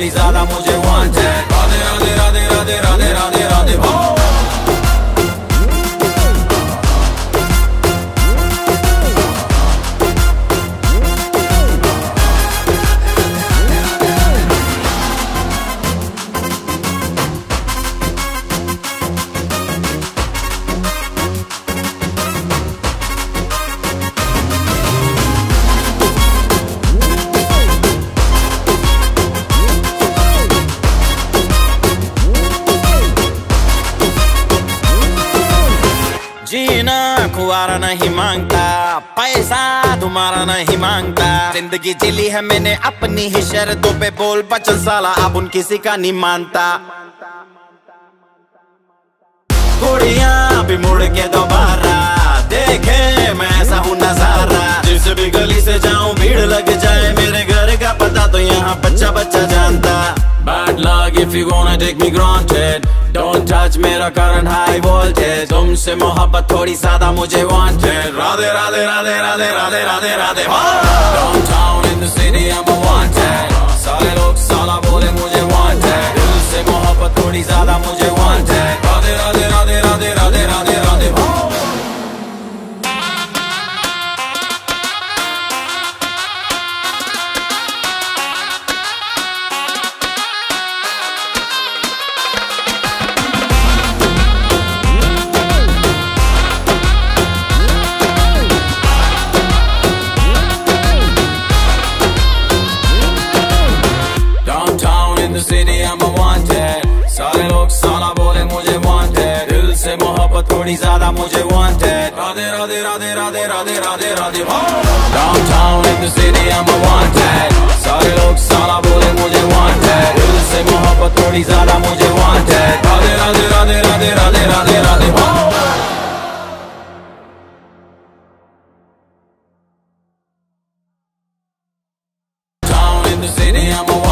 थोड़ी ज्यादा मुझे वांटेड। राधे राधे राधे राधे राधे राधे राधे हो। जीना कुआरा नहीं मांगता, पैसा तुम्हारा नहीं मांगता। जिंदगी जिली है मैंने अपनी ही शर्तों पे, बोल बचन साला अब उन किसी का नहीं मानता। कुड़ियां भी मुड़ के दोबारा देखे मैं ऐसा हूँ नजारा। जिस भी गली से जाऊं भीड़ लग जाए, मेरे घर का पता तो यहाँ बच्चा बच्चा जानता। Bad luck if you gonna take me granted, don't touch मेरा current high voltage। तुमसे मोहब्बत थोड़ी ज्यादा मुझे wanted। राधे राधे राधे राधे राधे राधे राधे हो। Downtown in the city I'm a wanted, सारे लोग साला बोले मुझे wanted। दिल से मोहब्बत थोड़ी ज्यादा मुझे wanted। राधे राधे राधे राधे राधे राधे राधे हो। City I'm a wanted, सारे लोग साला बोले मुझे wanted। दिल से मोहब्बत थोड़ी ज्यादा मुझे wanted। राधे राधे राधे राधे राधे राधे राधे हो। Downtown in the city I'm a wanted, सारे लोग साला बोले मुझे wanted। दिल से मोहब्बत थोड़ी ज्यादा मुझे wanted। राधे राधे राधे राधे राधे राधे राधे हो। Down in the city I'm a